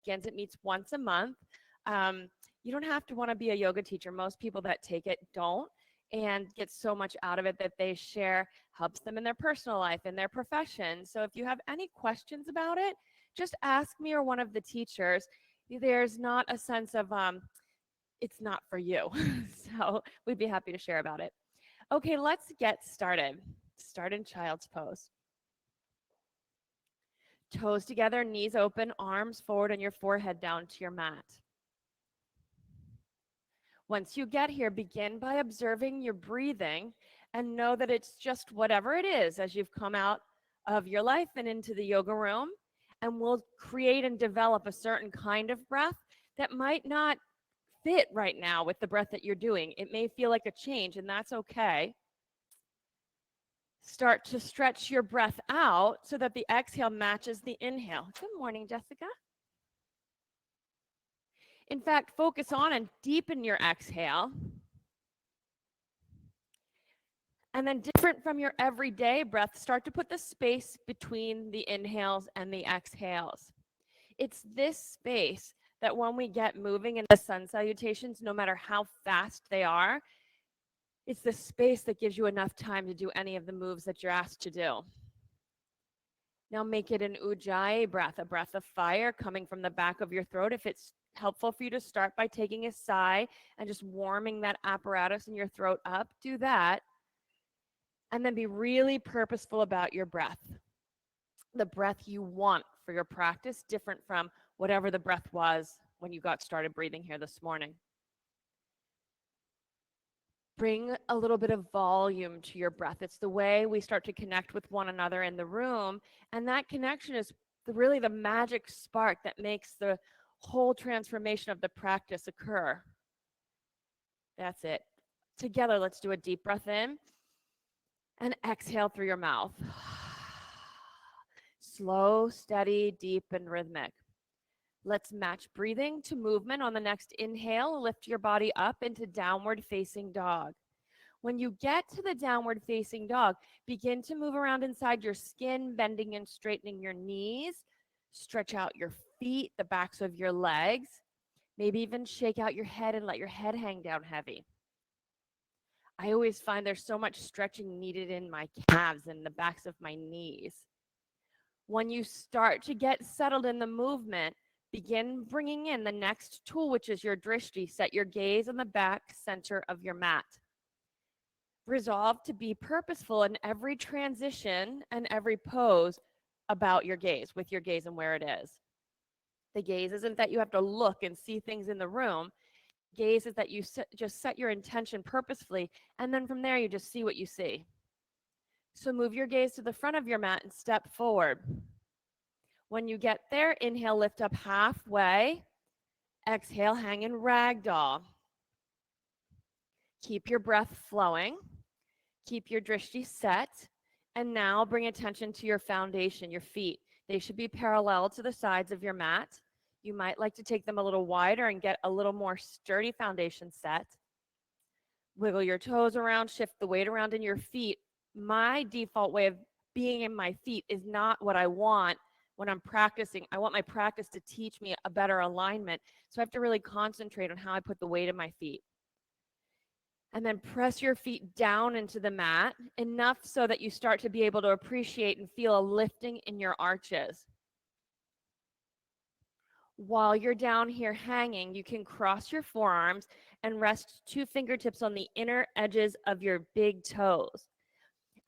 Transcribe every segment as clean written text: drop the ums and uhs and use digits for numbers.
begins. It meets once a month. Um, you don't have to want to be a yoga teacher. Most people that take it don't and get so much out of it that they share helps them in their personal life, in their profession. So if you have any questions about it, just ask me or one of the teachers. There's not a sense of it's not for you. So we'd be happy to share about it. Okay, let's get started. Start in child's pose. Toes together, knees open, arms forward, and your forehead down to your mat. Once you get here, begin by observing your breathing and know that it's just whatever it is as you've come out of your life and into the yoga room. And we'll create and develop a certain kind of breath that might not fit right now with the breath that you're doing. It may feel like a change, and that's okay. Start to stretch your breath out so that the exhale matches the inhale. Good morning, Jessica. In fact, focus on and deepen your exhale. And then, different from your everyday breath, start to put the space between the inhales and the exhales. It's this space that when we get moving in the sun salutations, no matter how fast they are, it's the space that gives you enough time to do any of the moves that you're asked to do. Now make it an ujjayi breath, a breath of fire coming from the back of your throat. If it's helpful for you to start by taking a sigh and just warming that apparatus in your throat up, do that. And then be really purposeful about your breath. The breath you want for your practice, different from whatever the breath was when you got started breathing here this morning. Bring a little bit of volume to your breath. It's the way we start to connect with one another in the room. And that connection is really the magic spark that makes the whole transformation of the practice occur. That's it. Together, let's do a deep breath in and exhale through your mouth. Slow, steady, deep, and rhythmic. Let's match breathing to movement. On the next inhale, lift your body up into downward facing dog. When you get to the downward facing dog, begin to move around inside your skin, bending and straightening your knees. Stretch out your feet, the backs of your legs. Maybe even shake out your head and let your head hang down heavy. I always find there's so much stretching needed in my calves and the backs of my knees. When you start to get settled in the movement, begin bringing in the next tool, which is your drishti. Set your gaze on the back center of your mat. Resolve to be purposeful in every transition and every pose about your gaze, with your gaze and where it is. The gaze isn't that you have to look and see things in the room. Gaze is that you just set your intention purposefully, and then from there you just see what you see. So move your gaze to the front of your mat and step forward. When you get there, inhale, lift up halfway. Exhale, hang in ragdoll. Keep your breath flowing. Keep your drishti set. And now bring attention to your foundation, your feet. They should be parallel to the sides of your mat. You might like to take them a little wider and get a little more sturdy foundation set. Wiggle your toes around, shift the weight around in your feet. My default way of being in my feet is not what I want when I'm practicing. I want my practice to teach me a better alignment. So I have to really concentrate on how I put the weight in my feet. And then press your feet down into the mat, enough so that you start to be able to appreciate and feel a lifting in your arches. While you're down here hanging, you can cross your forearms and rest 2 fingertips on the inner edges of your big toes.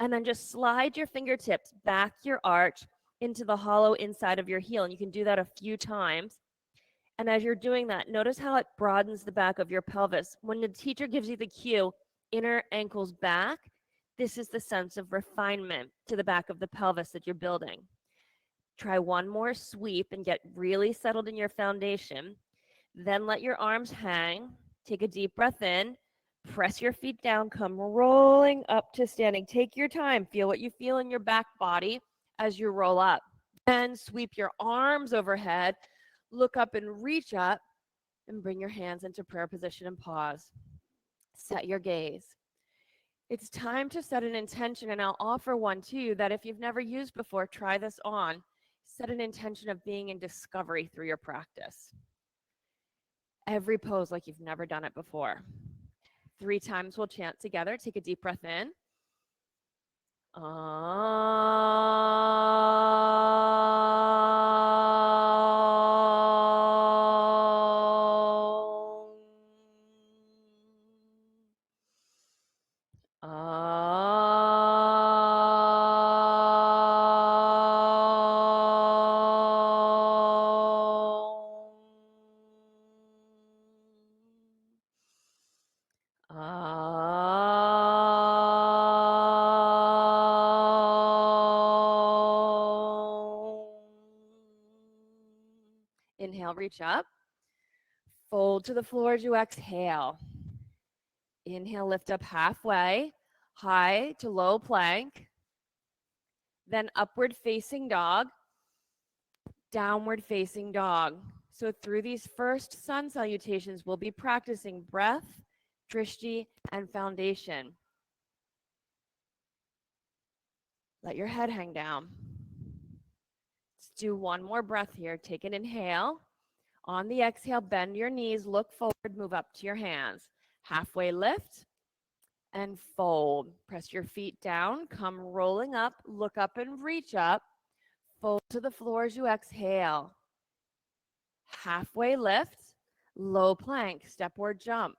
And then just slide your fingertips back your arch into the hollow inside of your heel. And you can do that a few times. And as you're doing that, notice how it broadens the back of your pelvis. When the teacher gives you the cue, inner ankles back, this is the sense of refinement to the back of the pelvis that you're building. Try one more sweep and get really settled in your foundation. Then let your arms hang. Take a deep breath in. Press your feet down. Come rolling up to standing. Take your time. Feel what you feel in your back body as you roll up. Then sweep your arms overhead. Look up and reach up. And bring your hands into prayer position and pause. Set your gaze. It's time to set an intention, and I'll offer one to you that if you've never used before, try this on. Set an intention of being in discovery through your practice. Every pose like you've never done it before. 3 times we'll chant together. Take a deep breath in. Inhale, reach up. Fold to the floor as you exhale. Inhale, lift up halfway, high to low plank. Then upward facing dog, downward facing dog. So through these first sun salutations, we'll be practicing breath, drishti, and foundation. Let your head hang down. Let's do one more breath here. Take an inhale. On the exhale, bend your knees, look forward, move up to your hands. Halfway lift and fold. Press your feet down, come rolling up, look up and reach up. Fold to the floor as you exhale. Halfway lift, low plank, stepward jump.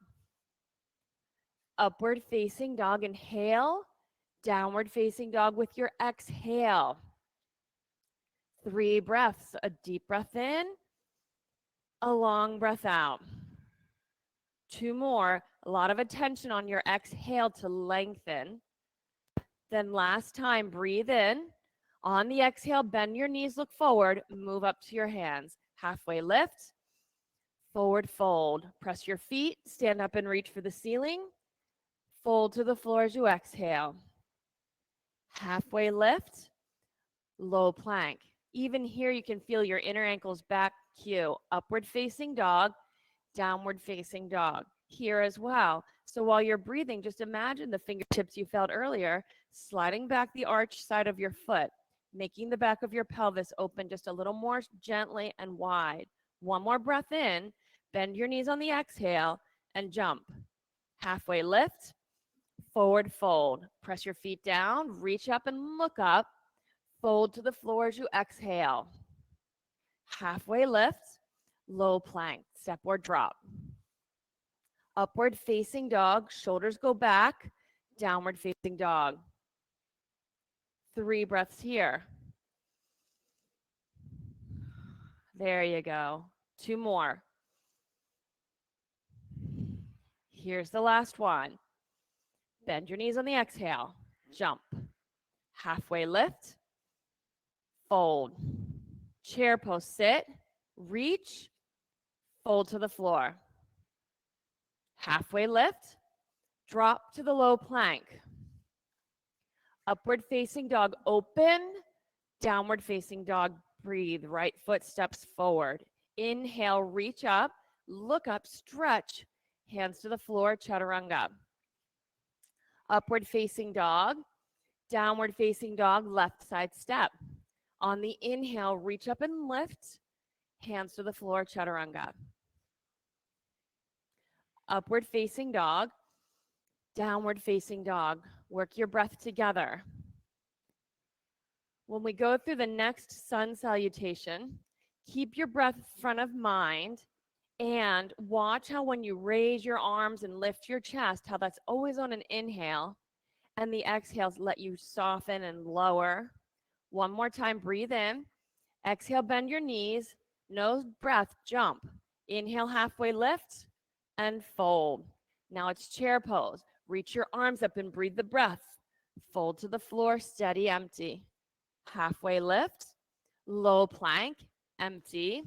Upward facing dog, inhale. Downward facing dog with your exhale. 3 breaths, a deep breath in, a long breath out. 2 more, a lot of attention on your exhale to lengthen. Then last time, breathe in. On the exhale, bend your knees, look forward, move up to your hands. Halfway lift, forward fold. Press your feet, stand up and reach for the ceiling. Fold to the floor as you exhale. Halfway lift, low plank. Even here, you can feel your inner ankles back cue. Upward facing dog, downward facing dog. Here as well. So while you're breathing, just imagine the fingertips you felt earlier sliding back the arch side of your foot, making the back of your pelvis open just a little more gently and wide. One more breath in, bend your knees on the exhale and jump. Halfway lift, forward fold. Press your feet down, reach up and look up. Fold to the floor as you exhale. Halfway lift, low plank, step or drop. Upward facing dog, shoulders go back, downward facing dog. 3 breaths here. There you go. 2 more. Here's the last one. Bend your knees on the exhale. Jump. Halfway lift. Fold. Chair pose. Sit. Reach. Fold to the floor. Halfway lift. Drop to the low plank. Upward facing dog. Open. Downward facing dog. Breathe. Right foot steps forward. Inhale. Reach up. Look up. Stretch. Hands to the floor. Chaturanga. Upward facing dog. Downward facing dog. Left side step. On the inhale, reach up and lift. Hands to the floor. Chaturanga. Upward facing dog. Downward facing dog. Work your breath together. When we go through the next sun salutation, keep your breath front of mind and watch how when you raise your arms and lift your chest, how that's always on an inhale, and the exhales let you soften and lower. One more time, breathe in. Exhale, bend your knees. No breath, jump. Inhale, halfway lift and fold. Now it's chair pose. Reach your arms up and breathe the breath. Fold to the floor, steady, empty. Halfway lift, low plank, empty.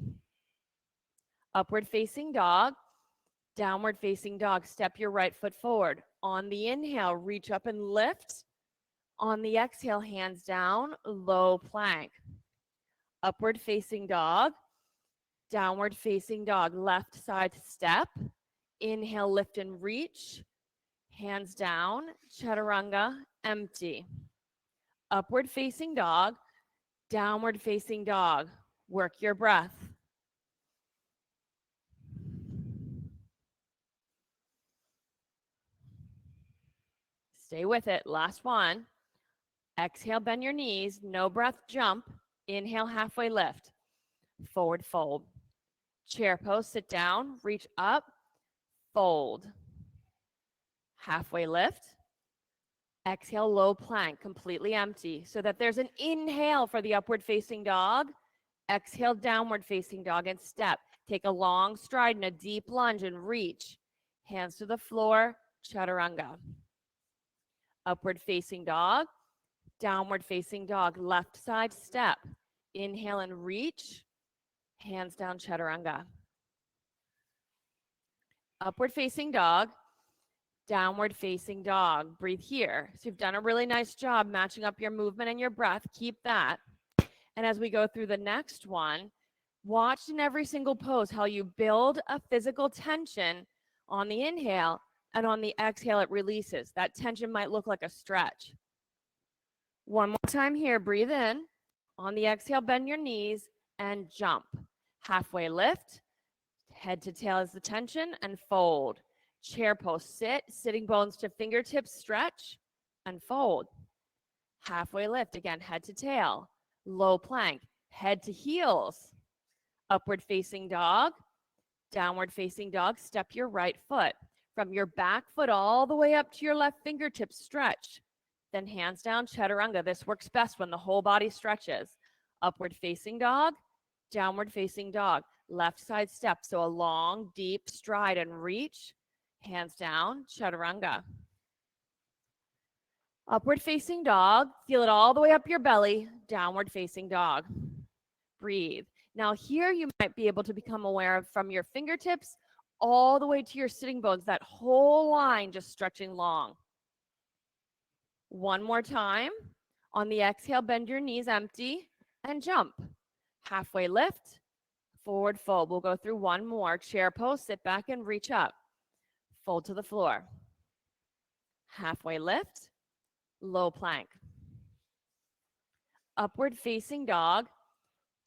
Upward facing dog, downward facing dog. Step your right foot forward. On the inhale, reach up and lift. On the exhale, hands down, low plank. Upward facing dog, downward facing dog. Left side step. Inhale, lift and reach. Hands down, chaturanga, empty. Upward facing dog, Downward facing dog. Work your breath. Stay with it. Last one. Exhale, bend your knees. No breath, jump. Inhale, halfway lift. Forward fold. Chair pose, sit down, reach up, fold. Halfway lift. Exhale, low plank, completely empty, so that there's an inhale for the upward facing dog. Exhale, downward facing dog, and step. Take a long stride and a deep lunge and reach. Hands to the floor, chaturanga. Upward facing dog, downward facing dog, left side step. Inhale and reach. Hands down, chaturanga. Upward facing dog, downward facing dog. Breathe here. So you've done a really nice job matching up your movement and your breath. Keep that. And as we go through the next one, watch in every single pose how you build a physical tension on the inhale, and on the exhale, it releases. That tension might look like a stretch. One more time here. Breathe in. On the exhale, bend your knees and jump. Halfway lift. Head to tail is the tension, and fold. Chair pose, sit, sitting bones to fingertips, stretch, and fold. Halfway lift, again, head to tail. Low plank, head to heels. Upward facing dog, downward facing dog, step your right foot. From your back foot all the way up to your left fingertips, stretch. Then hands down, chaturanga. This works best when the whole body stretches. Upward facing dog, downward facing dog. Left side step, so a long, deep stride and reach. Hands down, chaturanga. Upward facing dog, feel it all the way up your belly. Downward facing dog. Breathe. Now here you might be able to become aware of from your fingertips all the way to your sitting bones, that whole line just stretching long. One more time. On the exhale, bend your knees empty and jump. Halfway lift, forward fold. We'll go through one more. Chair pose, sit back and reach up. Fold to the floor. Halfway lift, low plank. Upward facing dog,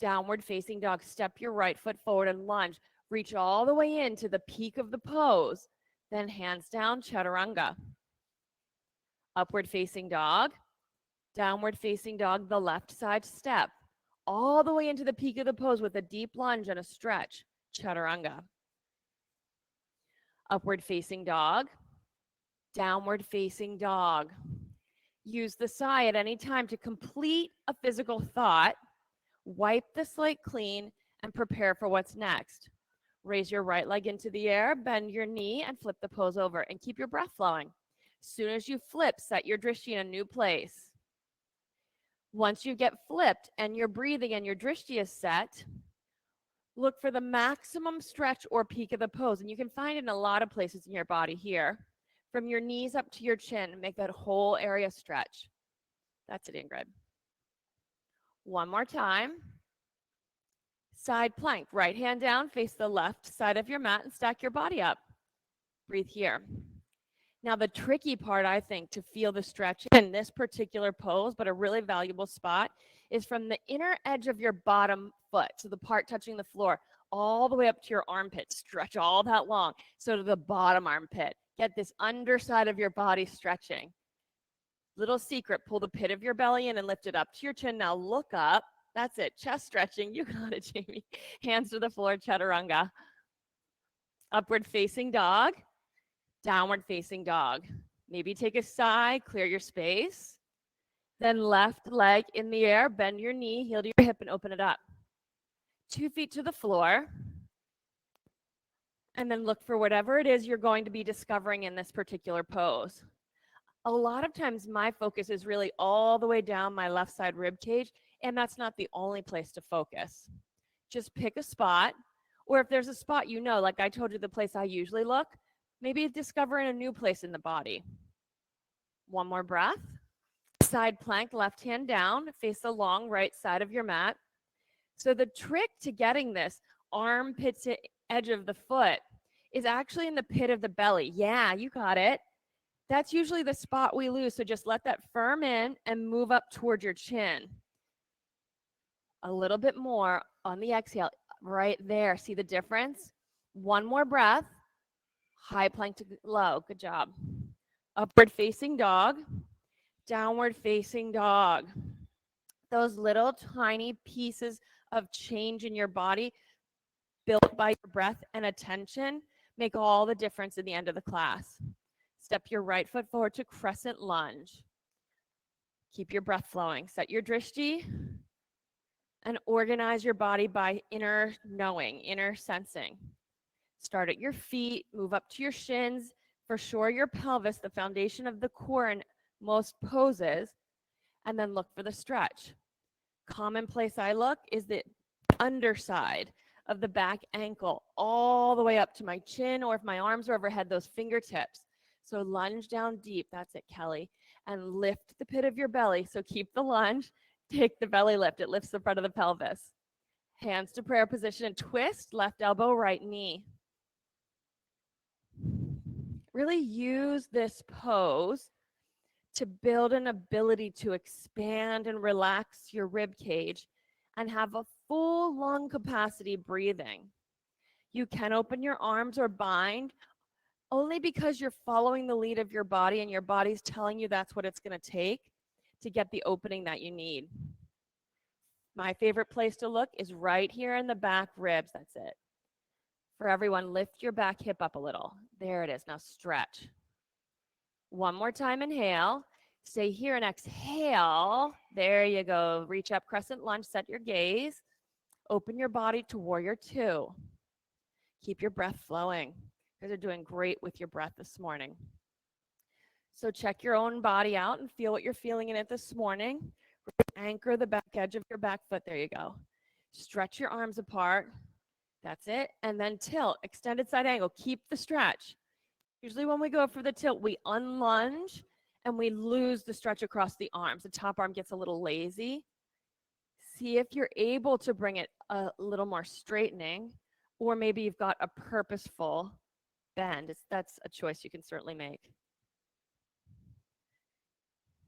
downward facing dog. Step your right foot forward and lunge. Reach all the way into the peak of the pose. Then hands down, chaturanga. Upward facing dog, downward facing dog, the left side step. All the way into the peak of the pose with a deep lunge and a stretch, chaturanga. Upward facing dog, downward facing dog. Use the sigh at any time to complete a physical thought. Wipe the slate clean and prepare for what's next. Raise your right leg into the air, bend your knee, and flip the pose over, and keep your breath flowing. Soon as you flip, set your drishti in a new place. Once you get flipped and your breathing and your drishti is set, look for the maximum stretch or peak of the pose. And you can find it in a lot of places in your body here. From your knees up to your chin, make that whole area stretch. That's it, Ingrid. One more time. Side plank, right hand down, face the left side of your mat and stack your body up. Breathe here. Now the tricky part, I think, to feel the stretch in this particular pose, but a really valuable spot, is from the inner edge of your bottom foot, so the part touching the floor, all the way up to your armpit. Stretch all that long, so to the bottom armpit. Get this underside of your body stretching. Little secret, pull the pit of your belly in and lift it up to your chin. Now look up. That's it, chest stretching. You got it, Jamie. Hands to the floor, chaturanga. Upward facing dog. Downward facing dog. Maybe take a sigh, clear your space. Then left leg in the air, bend your knee, heel to your hip, and open it up. 2 feet to the floor. And then look for whatever it is you're going to be discovering in this particular pose. A lot of times my focus is really all the way down my left side rib cage, and that's not the only place to focus. Just pick a spot, or if there's a spot you know, like I told you the place I usually look, maybe discovering a new place in the body. One more breath. Side plank, left hand down, face the long right side of your mat. So the trick to getting this armpit to edge of the foot is actually in the pit of the belly. Yeah, you got it. That's usually the spot we lose. So just let that firm in and move up toward your chin. A little bit more on the exhale, right there. See the difference? One more breath. High plank to low. Good job. Upward facing dog, downward facing dog. Those little tiny pieces of change in your body built by your breath and attention make all the difference in the end of the class. Step your right foot forward to crescent lunge. Keep your breath flowing. Set your drishti and organize your body by inner knowing, inner sensing. Start at your feet, move up to your shins. For sure, your pelvis, the foundation of the core in most poses, and then look for the stretch. Common place I look is the underside of the back ankle, all the way up to my chin, or if my arms are overhead, those fingertips. So lunge down deep. That's it, Kelly. And lift the pit of your belly. So keep the lunge, take the belly lift. It lifts the front of the pelvis. Hands to prayer position and twist, left elbow, right knee. Really use this pose to build an ability to expand and relax your rib cage and have a full lung capacity breathing. You can open your arms or bind only because you're following the lead of your body and your body's telling you that's what it's going to take to get the opening that you need. My favorite place to look is right here in the back ribs. That's it. For everyone, lift your back hip up a little. There it is. Now stretch. One more time, inhale. Stay here and exhale. There you go. Reach up, crescent lunge, set your gaze. Open your body to warrior two. Keep your breath flowing. You guys are doing great with your breath this morning. So check your own body out and feel what you're feeling in it this morning. Anchor the back edge of your back foot. There you go. Stretch your arms apart. That's it. And then tilt, extended side angle. Keep the stretch. Usually when we go for the tilt, we unlunge and we lose the stretch across the arms. The top arm gets a little lazy. See if you're able to bring it a little more straightening, or maybe you've got a purposeful bend. That's a choice you can certainly make.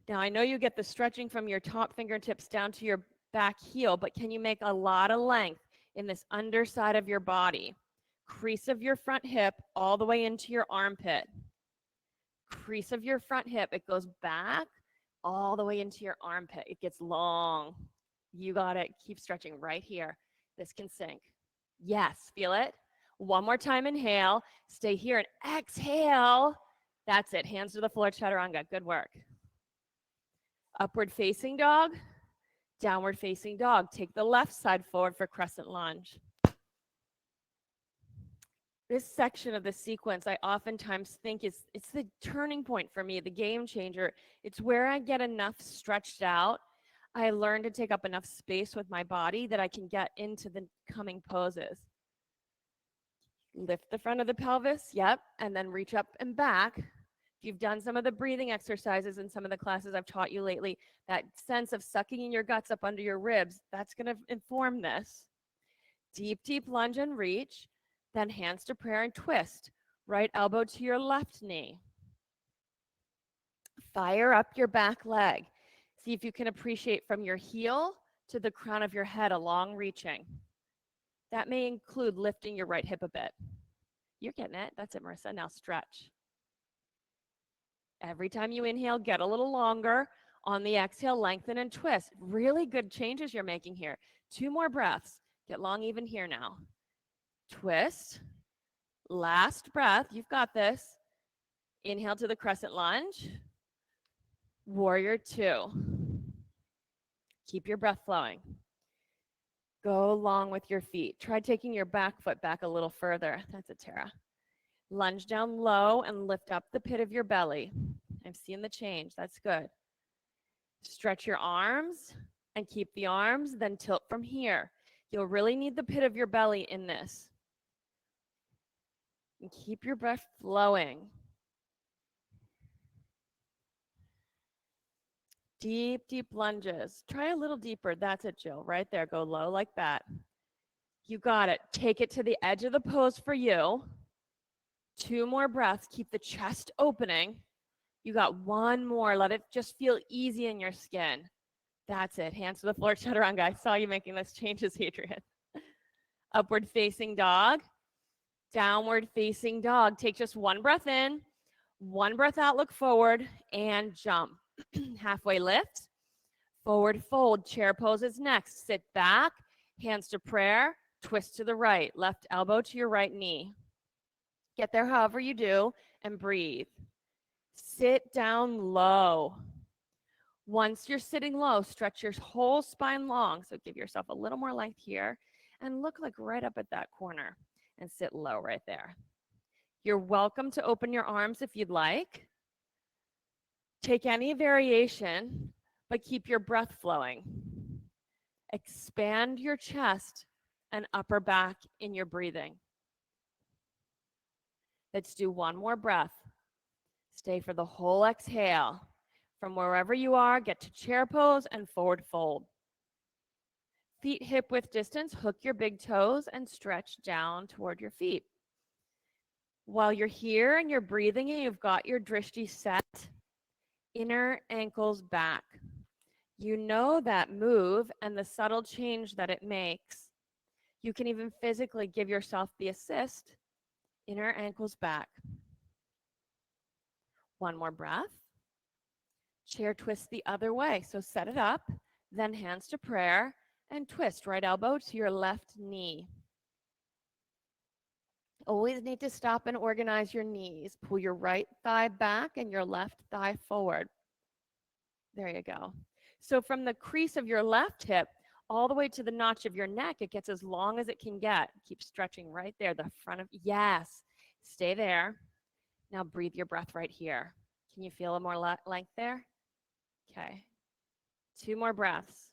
Now, I know you get the stretching from your top fingertips down to your back heel, but can you make a lot of length in this underside of your body? Crease of your front hip all the way into your armpit. Crease of your front hip, it goes back all the way into your armpit. It gets long. You got it. Keep stretching right here. This can sink. Yes, feel it? One more time, inhale. Stay here and exhale. That's it. Hands to the floor, chaturanga. Good work. Upward facing dog, downward facing dog. Take the left side forward for crescent lunge. This section of the sequence I oftentimes think it's the turning point for me, the game changer. It's where I get enough stretched out. I learn to take up enough space with my body that I can get into the coming poses. Lift the front of the pelvis, yep, and then reach up and back. If you've done some of the breathing exercises in some of the classes I've taught you lately, that sense of sucking in your guts up under your ribs, that's going to inform this. Deep, deep lunge and reach. Then hands to prayer and twist. Right elbow to your left knee. Fire up your back leg. See if you can appreciate from your heel to the crown of your head a long reaching. That may include lifting your right hip a bit. You're getting it. That's it, Marissa. Now stretch. Every time you inhale, get a little longer. On the exhale, lengthen and twist. Really good changes you're making here. 2 more breaths. Get long even here now. Twist. Last breath. You've got this. Inhale to the crescent lunge. Warrior two. Keep your breath flowing. Go long with your feet. Try taking your back foot back a little further. That's it, Tara. Lunge down low and lift up the pit of your belly. I'm seeing the change. That's good. Stretch your arms and keep the arms, then tilt from here. You'll really need the pit of your belly in this. And keep your breath flowing. Deep, deep lunges. Try a little deeper. That's it, Jill. Right there. Go low like that. You got it. Take it to the edge of the pose for you. 2 more breaths. Keep the chest opening. You got 1 more. Let it just feel easy in your skin. That's it. Hands to the floor, chaturanga. I saw you making those changes, Adrian. Upward facing dog, downward facing dog. Take just one breath in, one breath out, look forward, and jump. Halfway lift, forward fold, chair poses next. Sit back, hands to prayer, twist to the right, left elbow to your right knee. Get there however you do, and breathe. Sit down low. Once you're sitting low, stretch your whole spine long. So give yourself a little more length here and look like right up at that corner and sit low right there. You're welcome to open your arms if you'd like. Take any variation, but keep your breath flowing. Expand your chest and upper back in your breathing. Let's do one more breath. Stay for the whole exhale. From wherever you are, get to chair pose and forward fold. Feet hip width distance, hook your big toes and stretch down toward your feet. While you're here and you're breathing and you've got your drishti set, inner ankles back. You know that move and the subtle change that it makes. You can even physically give yourself the assist, inner ankles back. One more breath. Chair twist the other way. So set it up, then hands to prayer, and twist right elbow to your left knee. Always need to stop and organize your knees. Pull your right thigh back and your left thigh forward. There you go. So from the crease of your left hip all the way to the notch of your neck, it gets as long as it can get. Keep stretching right there, the front of, yes. Stay there. Now breathe your breath right here. Can you feel a more length there? Okay. 2 more breaths.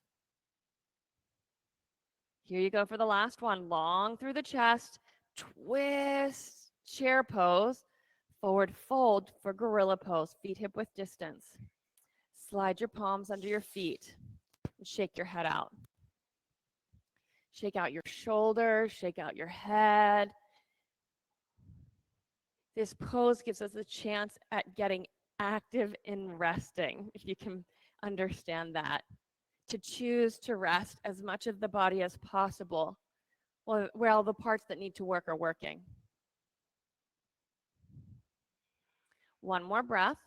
Here you go for the last one. Long through the chest, twist, chair pose, forward fold for gorilla pose, feet hip width distance. Slide your palms under your feet and shake your head out. Shake out your shoulders, shake out your head. This pose gives us a chance at getting active in resting, if you can understand that. To choose to rest as much of the body as possible while the parts that need to work are working. One more breath.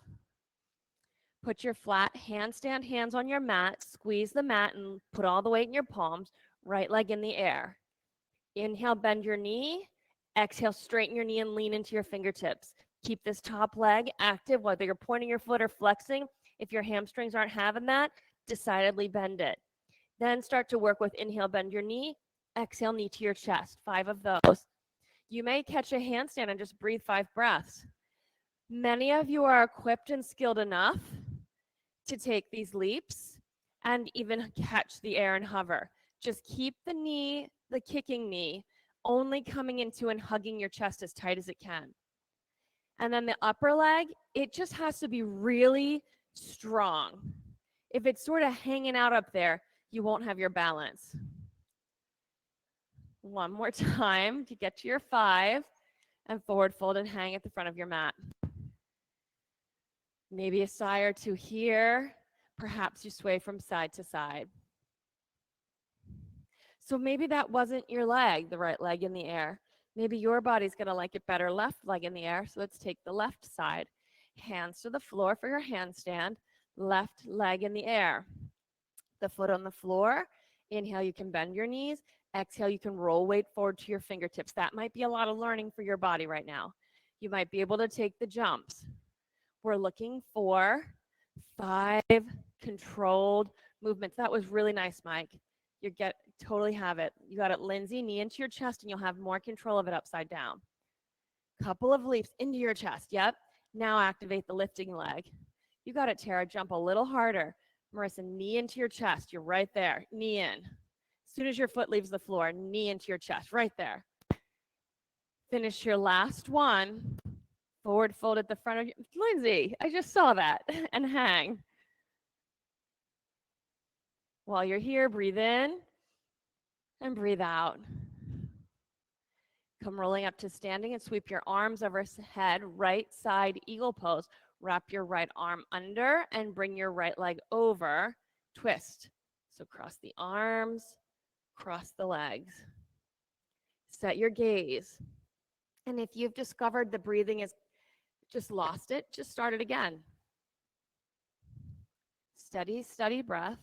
Put your flat handstand hands on your mat, squeeze the mat and put all the weight in your palms, right leg in the air. Inhale, bend your knee. Exhale, straighten your knee and lean into your fingertips. Keep this top leg active, whether you're pointing your foot or flexing. If your hamstrings aren't having that, decidedly bend it. Then start to work with inhale, bend your knee. Exhale, knee to your chest. 5 of those. You may catch a handstand and just breathe 5 breaths. Many of you are equipped and skilled enough to take these leaps and even catch the air and hover. Just keep the knee, the kicking knee, only coming into and hugging your chest as tight as it can. And then the upper leg, it just has to be really strong. If it's sort of hanging out up there, you won't have your balance. One more time to get to your 5 and forward fold and hang at the front of your mat. Maybe a sigh or two here. Perhaps you sway from side to side. So maybe that wasn't your leg, the right leg in the air. Maybe your body's going to like it better left leg in the air. So let's take the left side. Hands to the floor for your handstand. Left leg in the air. The foot on the floor. Inhale, you can bend your knees. Exhale, you can roll weight forward to your fingertips. That might be a lot of learning for your body right now. You might be able to take the jumps. We're looking for 5 controlled movements. That was really nice, Mike. Totally have it. You got it, Lindsay, knee into your chest, and you'll have more control of it upside down. Couple of leaps into your chest. Yep. Now activate the lifting leg. You got it, Tara. Jump a little harder. Marissa, knee into your chest. You're right there. Knee in. As soon as your foot leaves the floor, knee into your chest. Right there. Finish your last one. Forward fold at the front of you. Lindsay, I just saw that. And hang. While you're here, breathe in and breathe out. Come rolling up to standing and sweep your arms overhead, right side eagle pose. Wrap your right arm under and bring your right leg over. Twist. So cross the arms, cross the legs. Set your gaze. And if you've discovered the breathing is just lost it, just start it again. Steady, steady breath.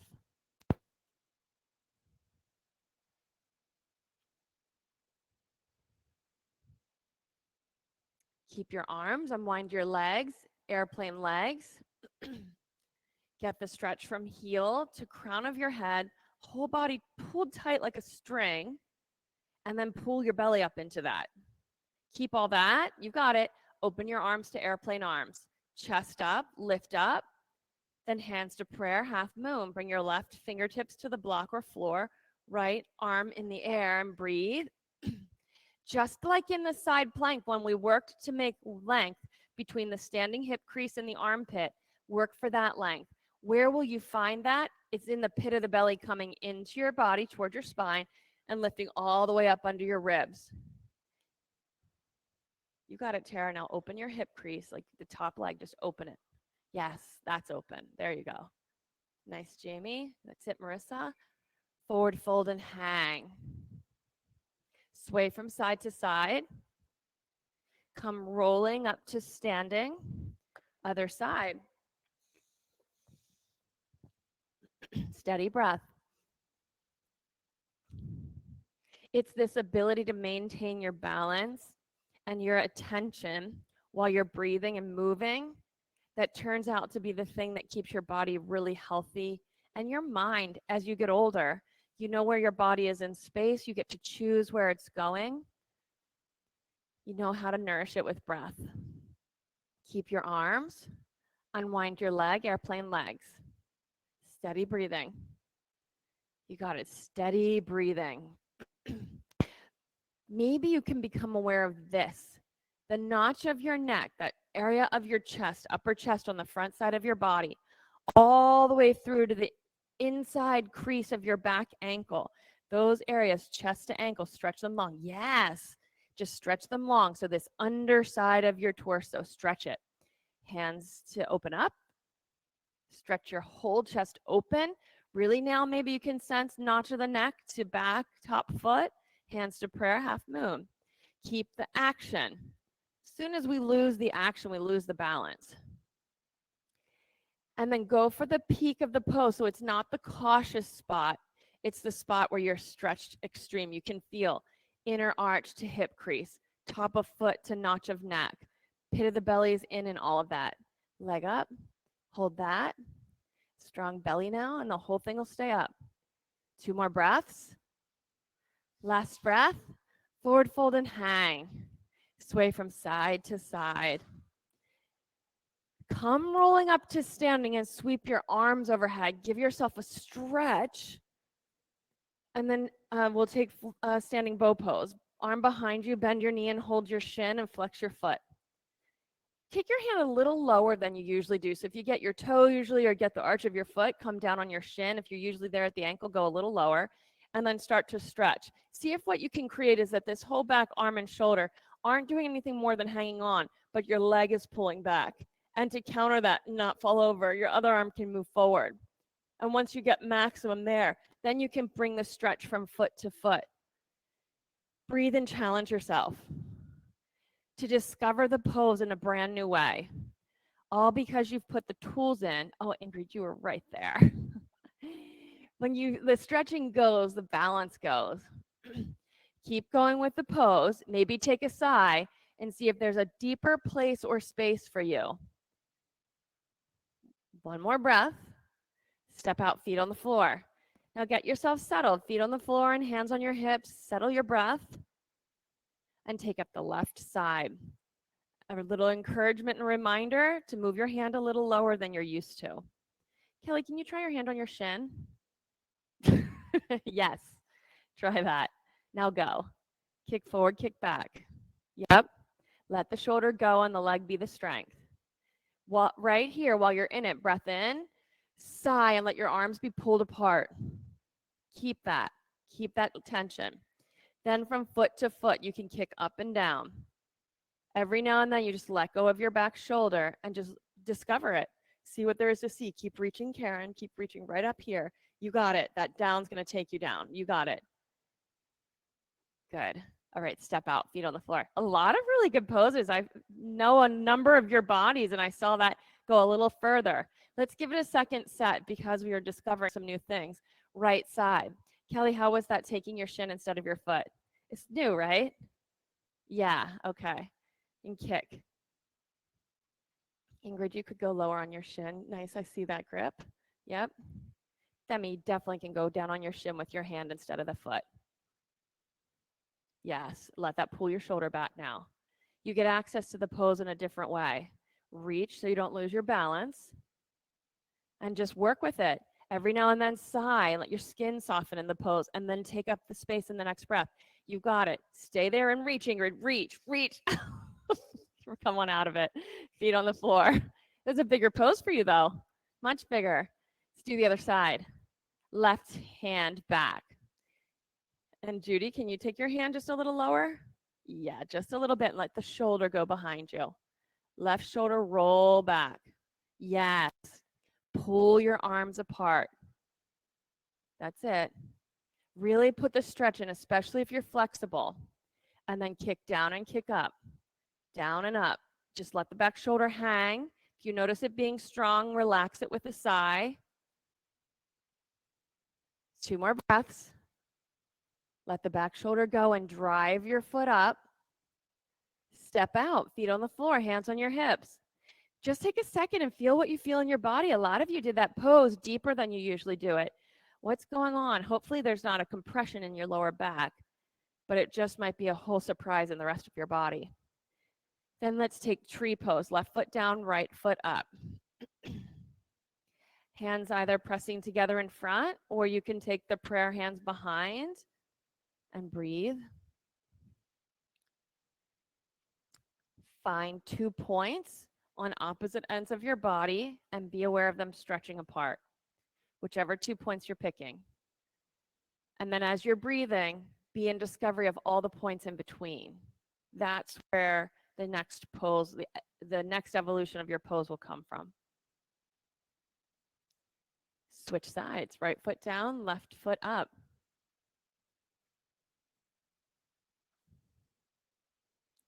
Keep your arms, unwind your legs, airplane legs. Get the stretch from heel to crown of your head, whole body pulled tight like a string, and then pull your belly up into that. Keep all that. You got it. Open your arms to airplane arms. Chest up, lift up, then hands to prayer, half moon. Bring your left fingertips to the block or floor, right arm in the air, and breathe. Just like in the side plank, when we worked to make length between the standing hip crease and the armpit, work for that length. Where will you find that? It's in the pit of the belly, coming into your body toward your spine and lifting all the way up under your ribs. You got it, Tara. Now open your hip crease, like the top leg, just open it. Yes, that's open. There you go. Nice, Jamie. That's it, Marissa. Forward fold and hang. Sway from side to side. Come rolling up to standing. Other side. Steady breath. It's this ability to maintain your balance and your attention while you're breathing and moving that turns out to be the thing that keeps your body really healthy and your mind as you get older. You know where your body is in space. You get to choose where it's going. You know how to nourish it with breath. Keep your arms. Unwind your leg, airplane legs. Steady breathing. You got it. Steady breathing. Maybe you can become aware of this. The notch of your neck, that area of your chest, upper chest on the front side of your body, all the way through to the inside crease of your back ankle. Those areas, chest to ankle, stretch them long. Yes, just stretch them long. So this underside of your torso, stretch it. Hands to open up. Stretch your whole chest open. Really now, maybe you can sense notch of the neck to back, top foot, hands to prayer, half moon. Keep the action. As soon as we lose the action, we lose the balance. And then go for the peak of the pose. So it's not the cautious spot. It's the spot where you're stretched extreme. You can feel inner arch to hip crease, top of foot to notch of neck, pit of the belly is in and all of that. Leg up, hold that. Strong belly now, and the whole thing will stay up. 2 more breaths. Last breath. Forward fold and hang. Sway from side to side. Come rolling up to standing and sweep your arms overhead. Give yourself a stretch. And then we'll take standing bow pose. Arm behind you, bend your knee and hold your shin and flex your foot. Take your hand a little lower than you usually do. So if you get your toe usually or get the arch of your foot, come down on your shin. If you're usually there at the ankle, go a little lower and then start to stretch. See if what you can create is that this whole back, arm, and shoulder aren't doing anything more than hanging on, but your leg is pulling back. And to counter that and not fall over, your other arm can move forward. And once you get maximum there, then you can bring the stretch from foot to foot. Breathe and challenge yourself to discover the pose in a brand new way. All because you've put the tools in. Oh, Ingrid, you were right there. When the stretching goes, the balance goes. Keep going with the pose. Maybe take a sigh and see if there's a deeper place or space for you. One more breath. Step out, feet on the floor. Now get yourself settled. Feet on the floor and hands on your hips. Settle your breath and take up the left side. A little encouragement and reminder to move your hand a little lower than you're used to. Kelly, can you try your hand on your shin? Yes, try that. Now go. Kick forward, kick back. Yep. Let the shoulder go and the leg be the strength. Right here, while you're in it, breath in, sigh, and let your arms be pulled apart. Keep that tension. Then from foot to foot, you can kick up and down. Every now and then, you just let go of your back shoulder and just discover it. See what there is to see. Keep reaching, Karen. Keep reaching right up here. You got it. That down's going to take you down. You got it. Good. All right, step out, feet on the floor. A lot of really good poses. I know a number of your bodies, and I saw that go a little further. Let's give it a second set because we are discovering some new things. Right side. Kelly, how was that taking your shin instead of your foot? It's new, right? Yeah, okay. And kick. Ingrid, you could go lower on your shin. Nice, I see that grip. Yep. Demi definitely can go down on your shin with your hand instead of the foot. Yes, let that pull your shoulder back now. You get access to the pose in a different way. Reach so you don't lose your balance and just work with it. Every now and then sigh and let your skin soften in the pose and then take up the space in the next breath. You got it. Stay there and reach, Ingrid. Reach, reach. Come on out of it. Feet on the floor. There's a bigger pose for you though. Much bigger. Let's do the other side. Left hand back. And Judy, can you take your hand just a little lower? Yeah, just a little bit and let the shoulder go behind you. Left shoulder roll back. Yes. Pull your arms apart. That's it. Really put the stretch in, especially if you're flexible. And then kick down and kick up. Down and up. Just let the back shoulder hang. If you notice it being strong, relax it with a sigh. 2 more breaths. Let the back shoulder go and drive your foot up. Step out, feet on the floor, hands on your hips. Just take a second and feel what you feel in your body. A lot of you did that pose deeper than you usually do it. What's going on? Hopefully there's not a compression in your lower back, but it just might be a whole surprise in the rest of your body. Then let's take tree pose, left foot down, right foot up. Hands either pressing together in front, or you can take the prayer hands behind and breathe. Find 2 points on opposite ends of your body and be aware of them stretching apart, whichever 2 points you're picking. And then as you're breathing, be in discovery of all the points in between. That's where the next pose, the next evolution of your pose will come from. Switch sides, right foot down, left foot up.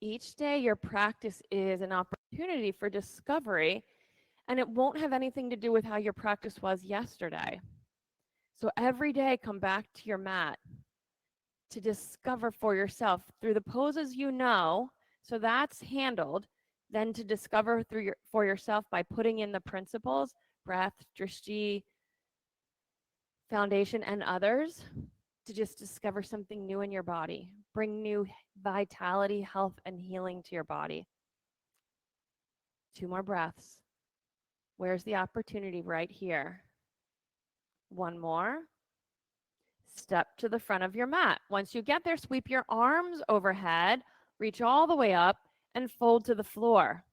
Each day your practice is an opportunity for discovery, and it won't have anything to do with how your practice was yesterday. So every day come back to your mat to discover for yourself through the poses you know, so that's handled, then to discover for yourself by putting in the principles, breath, drishti, foundation, and others, to just discover something new in your body. Bring new vitality, health, and healing to your body. 2 more breaths. Where's the opportunity? Right here. 1 more. Step to the front of your mat. Once you get there, sweep your arms overhead, reach all the way up, and fold to the floor.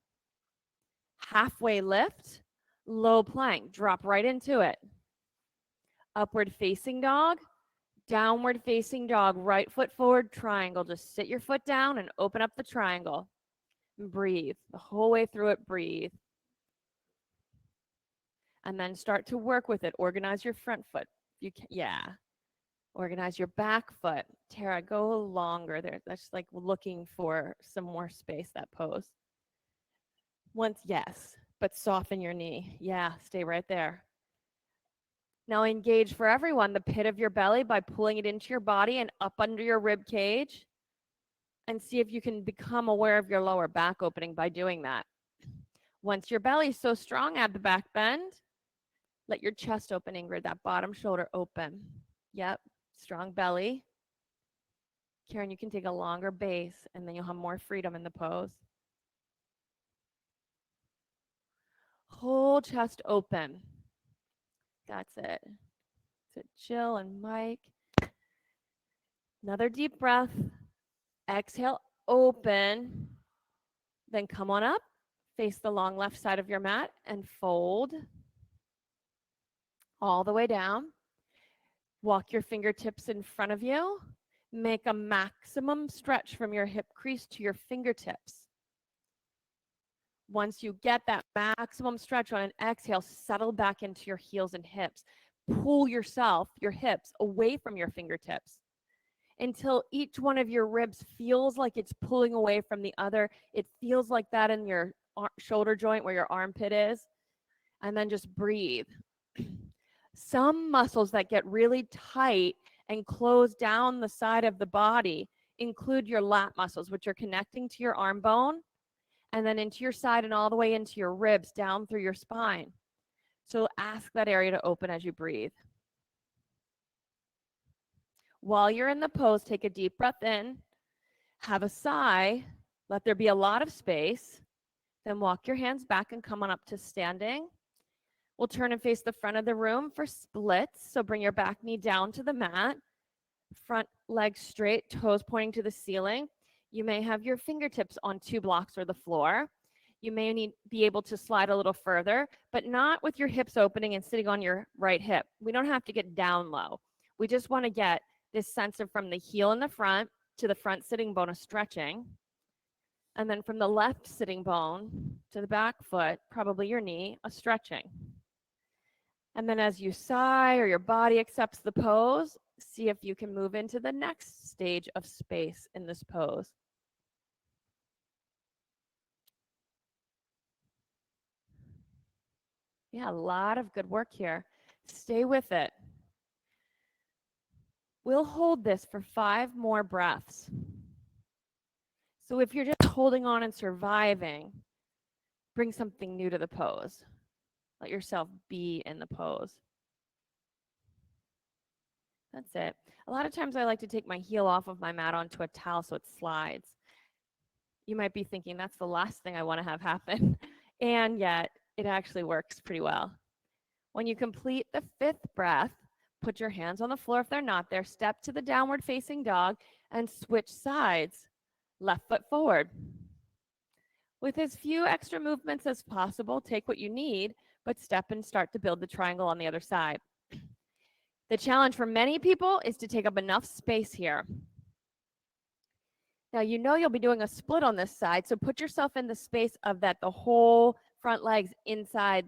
Halfway lift, low plank, drop right into it. Upward facing dog, downward facing dog, right foot forward, triangle. Just sit your foot down and open up the triangle. And breathe. The whole way through it, breathe. And then start to work with it. Organize your front foot. You can, yeah. Organize your back foot. Tara, go longer there. That's like looking for some more space, that pose. Once, yes, but soften your knee. Yeah, stay right there. Now engage for everyone the pit of your belly by pulling it into your body and up under your rib cage. And see if you can become aware of your lower back opening by doing that. Once your belly is so strong, add the back bend. Let your chest open, Ingrid, that bottom shoulder open. Yep, strong belly. Karen, you can take a longer base and then you'll have more freedom in the pose. Whole chest open. That's it. That's it. Jill and Mike. Another deep breath. Exhale, open. Then come on up. Face the long left side of your mat and fold all the way down. Walk your fingertips in front of you. Make a maximum stretch from your hip crease to your fingertips. Once you get that maximum stretch on an exhale, settle back into your heels and hips. pull yourself, your hips, away from your fingertips until each one of your ribs feels like it's pulling away from the other. It feels like that in your shoulder joint where your armpit is. And then just breathe. Some muscles that get really tight and close down the side of the body include your lat muscles, which are connecting to your arm bone and then into your side and all the way into your ribs down through your spine. So ask that area to open as you breathe. While you're in the pose, take a deep breath in, have a sigh, let there be a lot of space, then walk your hands back and come on up to standing. We'll turn and face the front of the room for splits. So bring your back knee down to the mat, front leg straight, toes pointing to the ceiling. You may have your fingertips on 2 blocks or the floor. You may be able to slide a little further, but not with your hips opening and sitting on your right hip. We don't have to get down low. We just want to get this sense of from the heel in the front to the front sitting bone of stretching. And then from the left sitting bone to the back foot, probably your knee, a stretching. And then as you sigh or your body accepts the pose, see if you can move into the next stage of space in this pose. Yeah, a lot of good work here. Stay with it. We'll hold this for 5 more breaths. So if you're just holding on and surviving, bring something new to the pose. Let yourself be in the pose. That's it. A lot of times I like to take my heel off of my mat onto a towel so it slides. You might be thinking that's the last thing I want to have happen. And yet it actually works pretty well. When you complete the 5th breath, put your hands on the floor if they're not there, step to the downward facing dog and switch sides. Left foot forward. With as few extra movements as possible, take what you need, but step and start to build the triangle on the other side. The challenge for many people is to take up enough space here. Now, you know you'll be doing a split on this side, so put yourself in the space of that the whole front legs inside,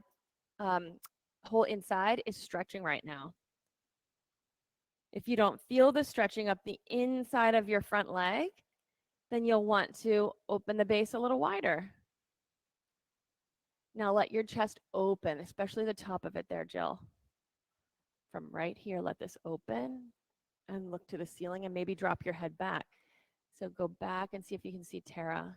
whole inside is stretching right now. If you don't feel the stretching up the inside of your front leg, then you'll want to open the base a little wider. Now let your chest open, especially the top of it there, Jill. From right here, let this open and look to the ceiling and maybe drop your head back. So go back and see if you can see Tara.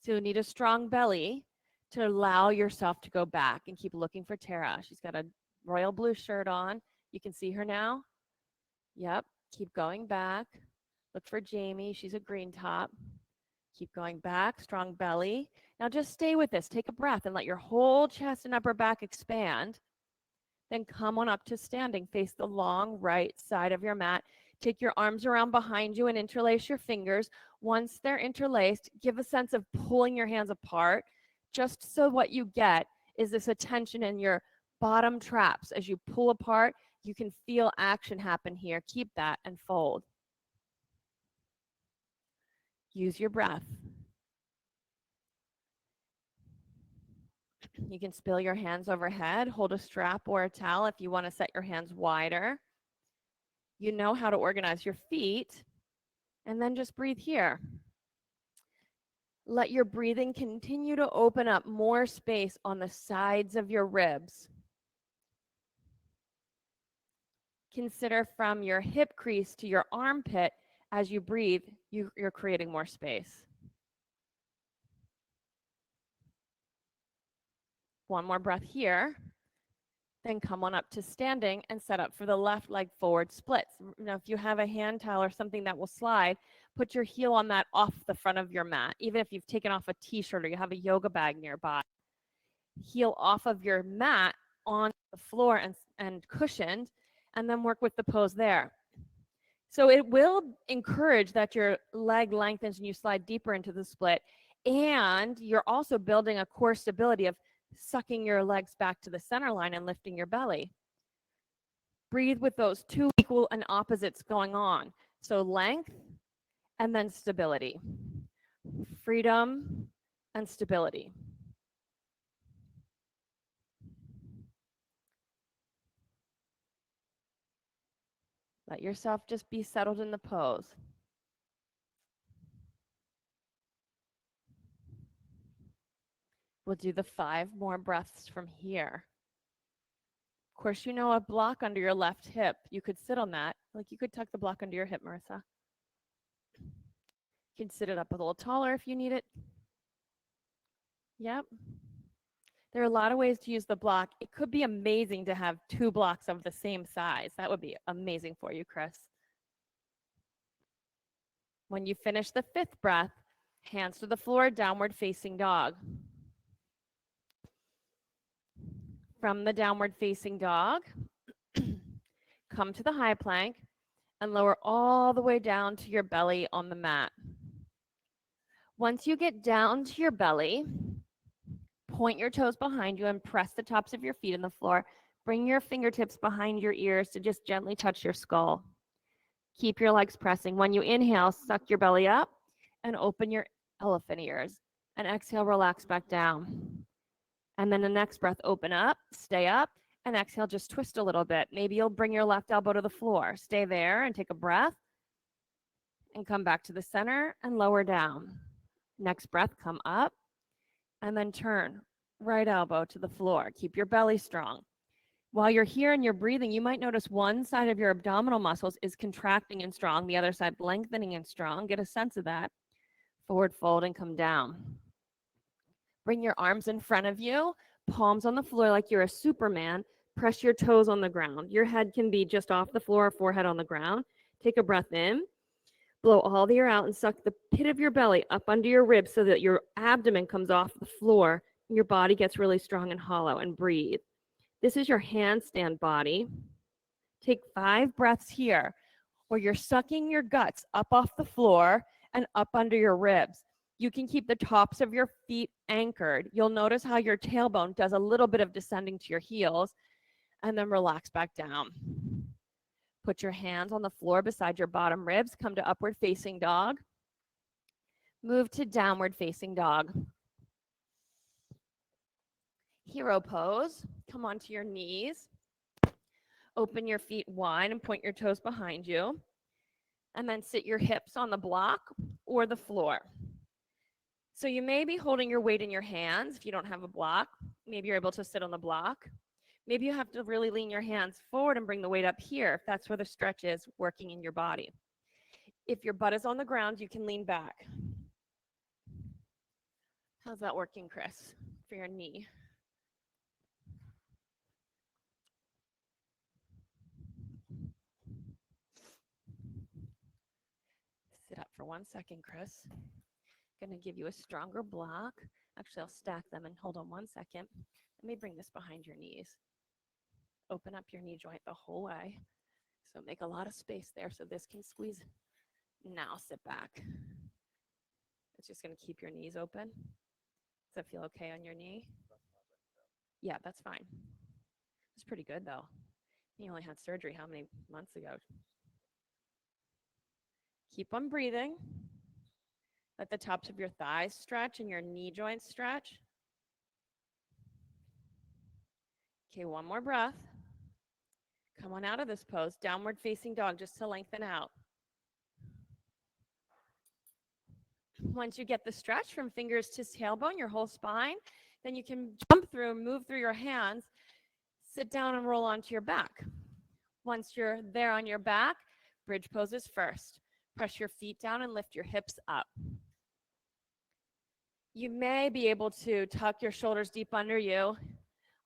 So you need a strong belly to allow yourself to go back and keep looking for Tara. She's got a royal blue shirt on. You can see her now. Yep. Keep going back. Look for Jamie. She's a green top. Keep going back. Strong belly. Now just stay with this. Take a breath and let your whole chest and upper back expand. Then come on up to standing. Face the long right side of your mat. Take your arms around behind you and interlace your fingers. Once they're interlaced, give a sense of pulling your hands apart, just so what you get is this attention in your bottom traps. As you pull apart, you can feel action happen here. Keep that and fold. Use your breath. You can spill your hands overhead. Hold a strap or a towel if you want to set your hands wider. You know how to organize your feet. And then just breathe here. Let your breathing continue to open up more space on the sides of your ribs. Consider from your hip crease to your armpit as you breathe, you're creating more space. One more breath here. Then come on up to standing and set up for the left leg forward splits. Now, if you have a hand towel or something that will slide, put your heel on that off the front of your mat. Even if you've taken off a t-shirt or you have a yoga bag nearby, heel off of your mat on the floor and cushioned, and then work with the pose there. So it will encourage that your leg lengthens and you slide deeper into the split, and you're also building a core stability of sucking your legs back to the center line and lifting your belly. Breathe with those 2 equal and opposites going on. So length and then stability. Freedom and stability. Let yourself just be settled in the pose. We'll do the 5 more breaths from here. Of course, you know a block under your left hip. You could sit on that. Like you could tuck the block under your hip, Marissa. You can sit it up a little taller if you need it. Yep. There are a lot of ways to use the block. It could be amazing to have 2 blocks of the same size. That would be amazing for you, Chris. When you finish the 5th breath, hands to the floor, downward facing dog. From the downward facing dog, come to the high plank and lower all the way down to your belly on the mat. Once you get down to your belly, point your toes behind you and press the tops of your feet in the floor. Bring your fingertips behind your ears to just gently touch your skull. Keep your legs pressing. When you inhale, suck your belly up and open your elephant ears. And exhale, relax back down. And then the next breath, open up, stay up, and exhale, just twist a little bit. Maybe you'll bring your left elbow to the floor. Stay there and take a breath and come back to the center and lower down. Next breath, come up and then turn. Right elbow to the floor. Keep your belly strong. While you're here and you're breathing, you might notice one side of your abdominal muscles is contracting and strong, the other side lengthening and strong. Get a sense of that. Forward fold and come down. Bring your arms in front of you, palms on the floor like you're a Superman. Press your toes on the ground. Your head can be just off the floor, forehead on the ground. Take a breath in. Blow all the air out and suck the pit of your belly up under your ribs so that your abdomen comes off the floor and your body gets really strong and hollow, and breathe. This is your handstand body. Take 5 breaths here where you're sucking your guts up off the floor and up under your ribs. You can keep the tops of your feet anchored. You'll notice how your tailbone does a little bit of descending to your heels, and then relax back down. Put your hands on the floor beside your bottom ribs. Come to upward facing dog. Move to downward facing dog. Hero pose. Come onto your knees. Open your feet wide and point your toes behind you. And then sit your hips on the block or the floor. So you may be holding your weight in your hands if you don't have a block. Maybe you're able to sit on the block. Maybe you have to really lean your hands forward and bring the weight up here if that's where the stretch is working in your body. If your butt is on the ground, you can lean back. How's that working, Chris, for your knee? Sit up for 1 second, Chris. Going to give you a stronger block. Actually, I'll stack them and hold on 1 second. Let me bring this behind your knees. Open up your knee joint the whole way. So make a lot of space there so this can squeeze. Now sit back. It's just going to keep your knees open. Does that feel okay on your knee? Yeah, that's fine. It's pretty good though. You only had surgery how many months ago? Keep on breathing. Let the tops of your thighs stretch and your knee joints stretch. Okay, 1 more breath. Come on out of this pose, downward facing dog, just to lengthen out. Once you get the stretch from fingers to tailbone, your whole spine, then you can jump through, move through your hands, sit down and roll onto your back. Once you're there on your back, bridge poses first. Press your feet down and lift your hips up. You may be able to tuck your shoulders deep under you.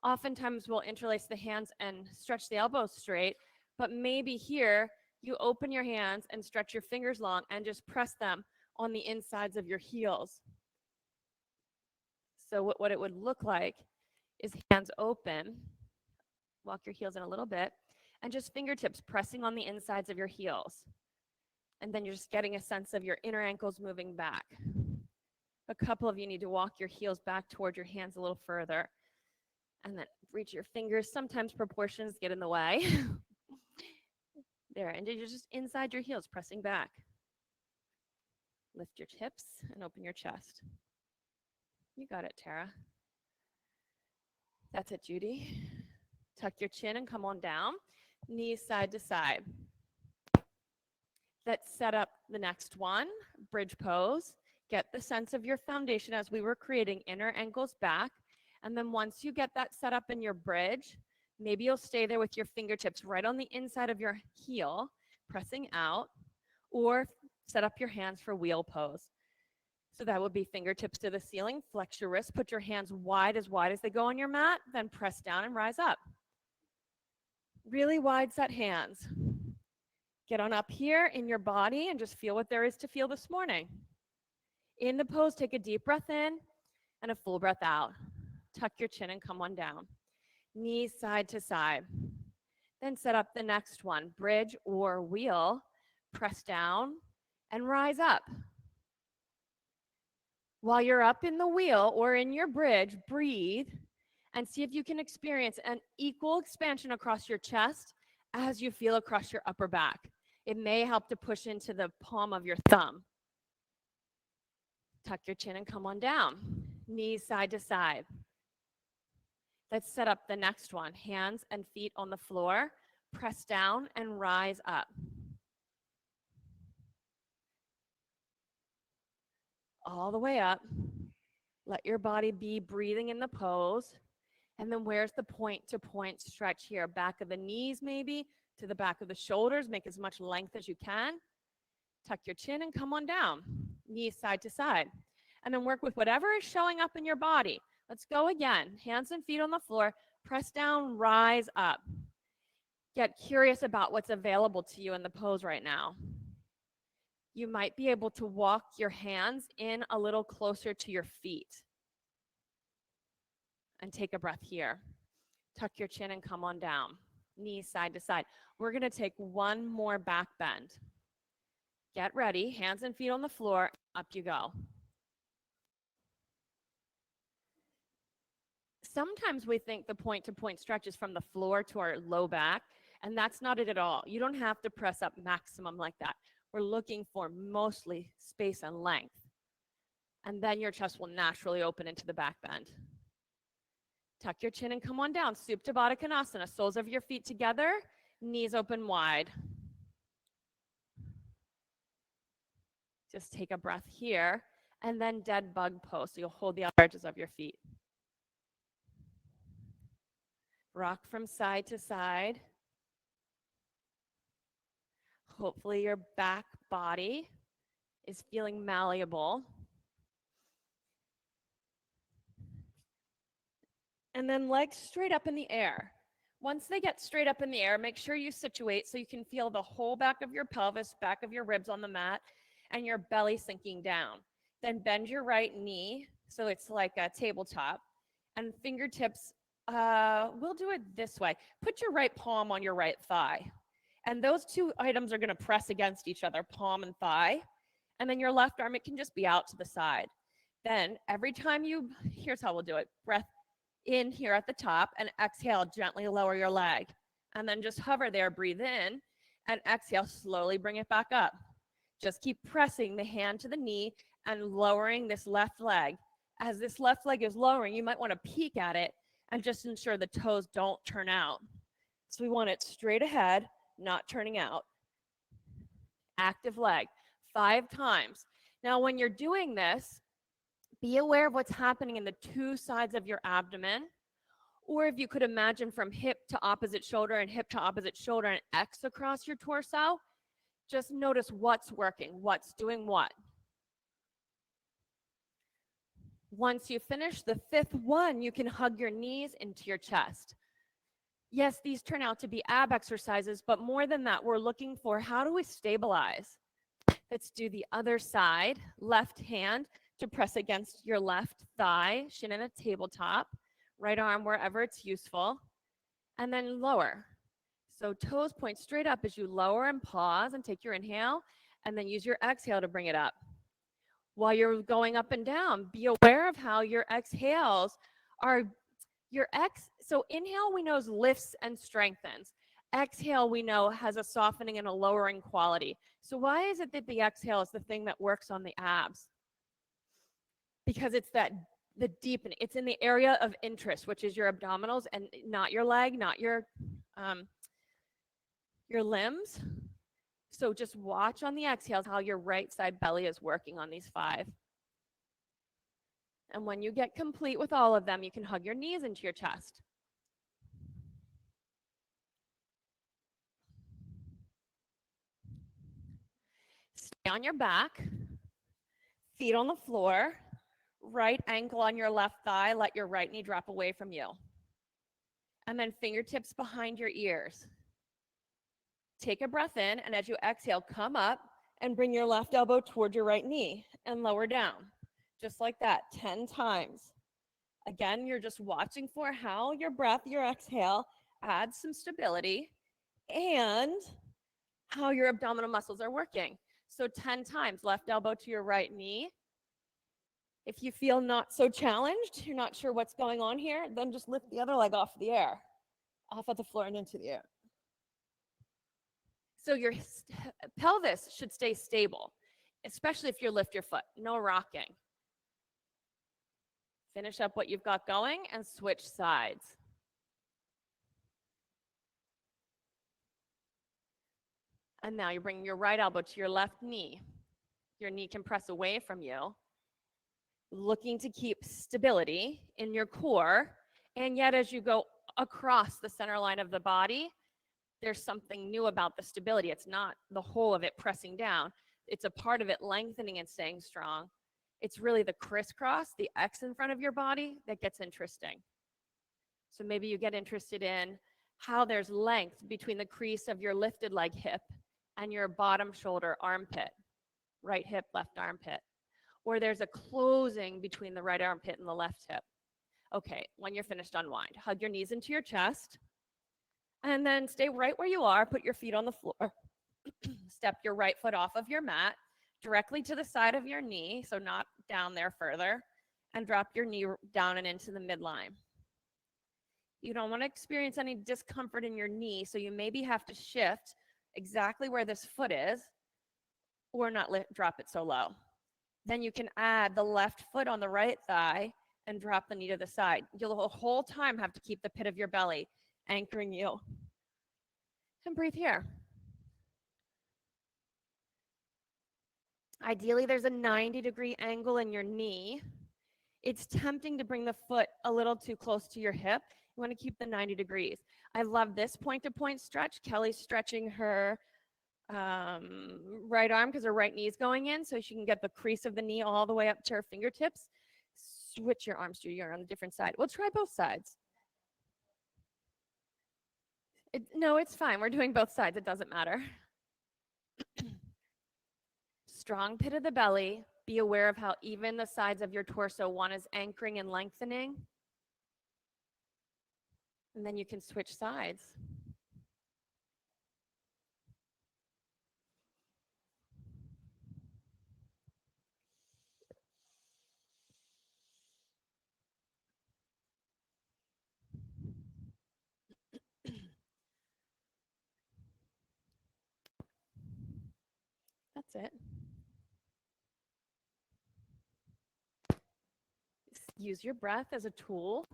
Oftentimes we'll interlace the hands and stretch the elbows straight, but maybe here you open your hands and stretch your fingers long and just press them on the insides of your heels. So what it would look like is hands open, walk your heels in a little bit, and just fingertips pressing on the insides of your heels. And then you're just getting a sense of your inner ankles moving back. A couple of you need to walk your heels back toward your hands a little further. And then reach your fingers. Sometimes proportions get in the way. There, and you're just inside your heels, pressing back. Lift your hips and open your chest. You got it, Tara. That's it, Judy. Tuck your chin and come on down. Knees side to side. Let's set up the next one, bridge pose. Get the sense of your foundation as we were creating, inner ankles back. And then once you get that set up in your bridge, maybe you'll stay there with your fingertips right on the inside of your heel, pressing out, or set up your hands for wheel pose. So that would be fingertips to the ceiling, flex your wrist, put your hands wide as they go on your mat, then press down and rise up. Really wide set hands. Get on up here in your body and just feel what there is to feel this morning. In the pose, take a deep breath in and a full breath out. Tuck your chin and come on down. Knees side to side. Then set up the next one, bridge or wheel. Press down and rise up. While you're up in the wheel or in your bridge, breathe and see if you can experience an equal expansion across your chest as you feel across your upper back. It may help to push into the palm of your thumb. Tuck your chin and come on down. Knees side to side. Let's set up the next one. Hands and feet on the floor. Press down and rise up. All the way up. Let your body be breathing in the pose. And then where's the point-to-point stretch here? Back of the knees maybe, to the back of the shoulders. Make as much length as you can. Tuck your chin and come on down. Knees side to side. And then work with whatever is showing up in your body. Let's go again. Hands and feet on the floor. Press down, rise up. Get curious about what's available to you in the pose right now. You might be able to walk your hands in a little closer to your feet. And take a breath here. Tuck your chin and come on down. Knees side to side. We're going to take one more back bend. Get ready. Hands and feet on the floor. Up you go. Sometimes we think the point-to-point stretch is from the floor to our low back, and that's not it at all. You don't have to press up maximum like that. We're looking for mostly space and length. And then your chest will naturally open into the back bend. Tuck your chin and come on down. Supta Baddha Konasana. Soles of your feet together, knees open wide. Just take a breath here, and then dead bug pose. So you'll hold the outer edges of your feet. Rock from side to side. Hopefully your back body is feeling malleable. And then legs straight up in the air. Once they get straight up in the air, make sure you situate so you can feel the whole back of your pelvis, back of your ribs on the mat, and your belly sinking down. Then bend your right knee so it's like a tabletop, and fingertips, we'll do it this way. Put your right palm on your right thigh. And those two items are going to press against each other, palm and thigh. And then your left arm, it can just be out to the side. Then every time here's how we'll do it. Breath in here at the top and exhale, gently lower your leg. And then just hover there, breathe in, and exhale, slowly bring it back up. Just keep pressing the hand to the knee and lowering this left leg. As this left leg is lowering, you might want to peek at it and just ensure the toes don't turn out. So we want it straight ahead, not turning out. Active leg, 5 times. Now, when you're doing this, be aware of what's happening in the two sides of your abdomen. Or if you could imagine from hip to opposite shoulder and hip to opposite shoulder and X across your torso, just notice what's working, what's doing what. Once you finish the 5th one, you can hug your knees into your chest. Yes, these turn out to be ab exercises, but more than that, we're looking for how do we stabilize? Let's do the other side. Left hand to press against your left thigh, shin in a tabletop. Right arm wherever it's useful. And then lower. So toes point straight up as you lower and pause and take your inhale, and then use your exhale to bring it up. While you're going up and down, be aware of how your exhales are. So inhale we know is lifts and strengthens. Exhale we know has a softening and a lowering quality. So why is it that the exhale is the thing that works on the abs? Because it's the deepening. It's in the area of interest, which is your abdominals and not your leg, not your limbs. So just watch on the exhales how your right side belly is working on these 5. And when you get complete with all of them, you can hug your knees into your chest. Stay on your back, feet on the floor, right ankle on your left thigh, let your right knee drop away from you. And then fingertips behind your ears. Take a breath in, and as you exhale, come up and bring your left elbow toward your right knee and lower down. Just like that, 10 times. Again, you're just watching for how your breath, your exhale, adds some stability and how your abdominal muscles are working. So 10 times, left elbow to your right knee. If you feel not so challenged, you're not sure what's going on here, then just lift the other leg off the air, off of the floor and into the air. So your pelvis should stay stable, especially if you lift your foot, no rocking. Finish up what you've got going and switch sides. And now you're bringing your right elbow to your left knee. Your knee can press away from you, looking to keep stability in your core. And yet, as you go across the center line of the body, there's something new about the stability. It's not the whole of it pressing down. It's a part of it lengthening and staying strong. It's really the crisscross, the X in front of your body, that gets interesting. So maybe you get interested in how there's length between the crease of your lifted leg hip and your bottom shoulder armpit, right hip, left armpit. Or there's a closing between the right armpit and the left hip. Okay, when you're finished, unwind. Hug your knees into your chest. And then stay right where you are. Put your feet on the floor. Step your right foot off of your mat directly to the side of your knee, so not down there further. And drop your knee down and into the midline. You don't want to experience any discomfort in your knee, so you maybe have to shift exactly where this foot is or not drop it so low. Then you can add the left foot on the right thigh and drop the knee to the side. You'll the whole time have to keep the pit of your belly anchoring you. And breathe here. Ideally, there's a 90-degree angle in your knee. It's tempting to bring the foot a little too close to your hip. You want to keep the 90 degrees. I love this point-to-point stretch. Kelly's stretching her right arm because her right knee is going in, so she can get the crease of the knee all the way up to her fingertips. Switch your arms, Judy. You're on a different side. We'll try both sides. No, it's fine. We're doing both sides. It doesn't matter. Strong pit of the belly. Be aware of how even the sides of your torso, one is anchoring and lengthening. And then you can switch sides. That's it. Use your breath as a tool.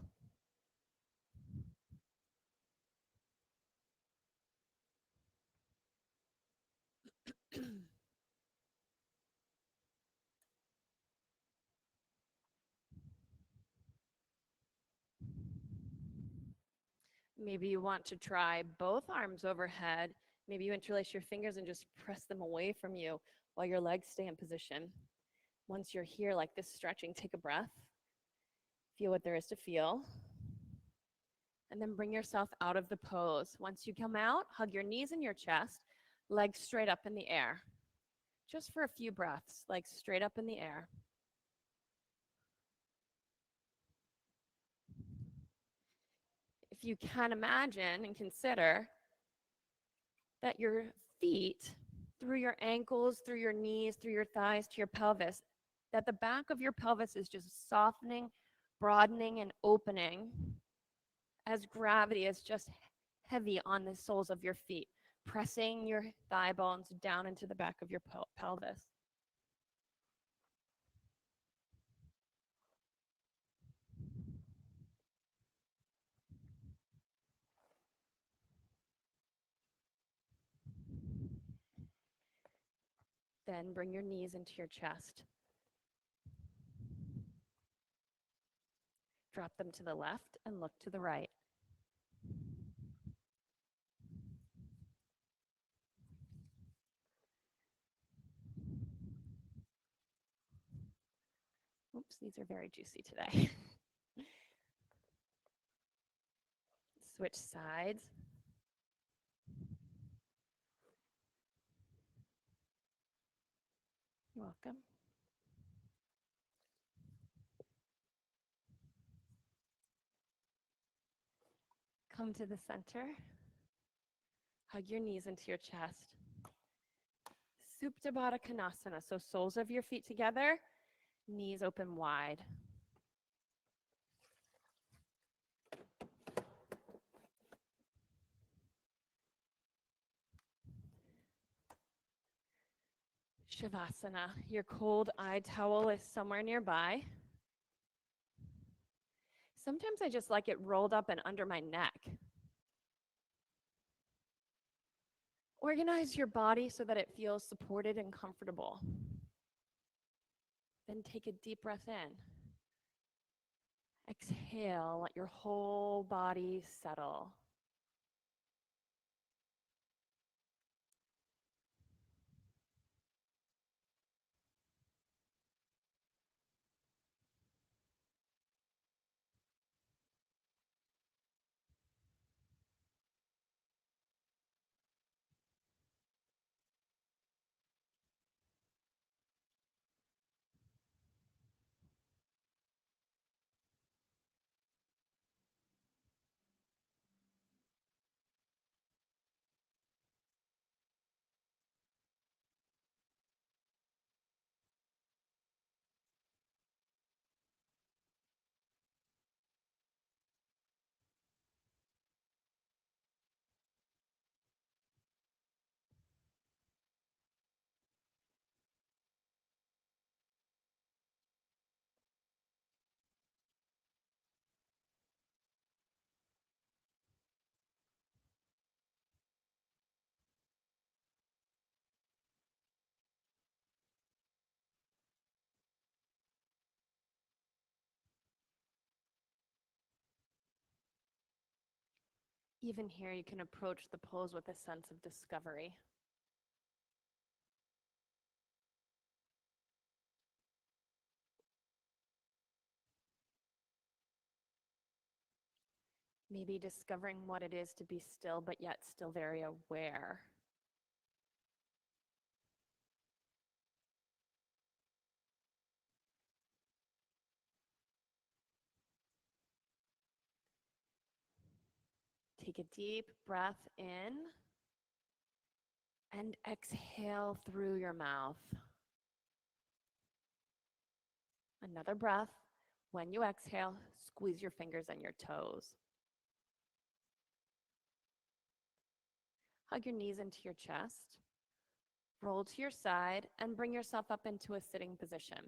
Maybe you want to try both arms overhead. Maybe you interlace your fingers and just press them away from you while your legs stay in position. Once you're here, like this stretching, take a breath. Feel what there is to feel. And then bring yourself out of the pose. Once you come out, hug your knees in your chest, legs straight up in the air. Just for a few breaths, legs straight up in the air. If you can imagine and consider that your feet, through your ankles, through your knees, through your thighs, to your pelvis, that the back of your pelvis is just softening, broadening, and opening as gravity is just heavy on the soles of your feet, pressing your thigh bones down into the back of your pelvis. Then bring your knees into your chest. Drop them to the left and look to the right. Oops, these are very juicy today. Switch sides. You're welcome. Come to the center. Hug your knees into your chest. Supta Baddha Konasana. So soles of your feet together, knees open wide. Shavasana. Your cold eye towel is somewhere nearby. Sometimes I just like it rolled up and under my neck. Organize your body so that it feels supported and comfortable. Then take a deep breath in. Exhale, let your whole body settle. Even here, you can approach the pose with a sense of discovery. Maybe discovering what it is to be still, but yet still very aware. Take a deep breath in and exhale through your mouth. Another breath. When you exhale, squeeze your fingers and your toes. Hug your knees into your chest. Roll to your side and bring yourself up into a sitting position.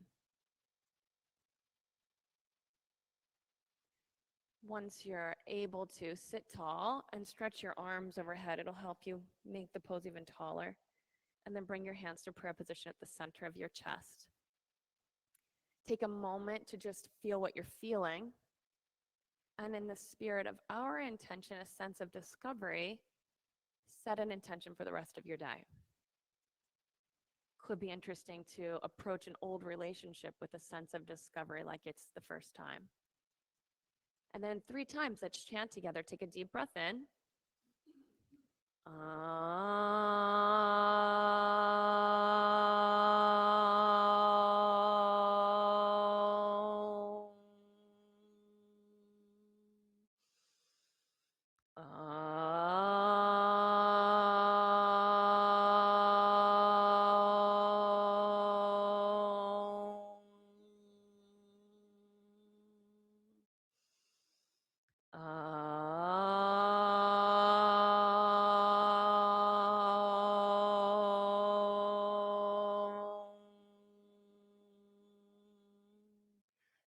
Once you're able to, sit tall and stretch your arms overhead. It'll help you make the pose even taller. And then bring your hands to prayer position at the center of your chest. Take a moment to just feel what you're feeling. And in the spirit of our intention, a sense of discovery, set an intention for the rest of your day. Could be interesting to approach an old relationship with a sense of discovery like it's the first time. And then 3 times, let's chant together. Take a deep breath in.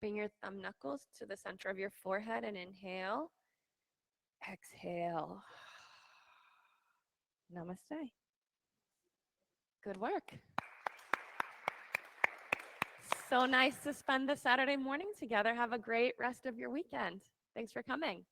Bring your thumb knuckles to the center of your forehead and inhale. Exhale. Namaste. Good work. So nice to spend the Saturday morning together. Have a great rest of your weekend. Thanks for coming.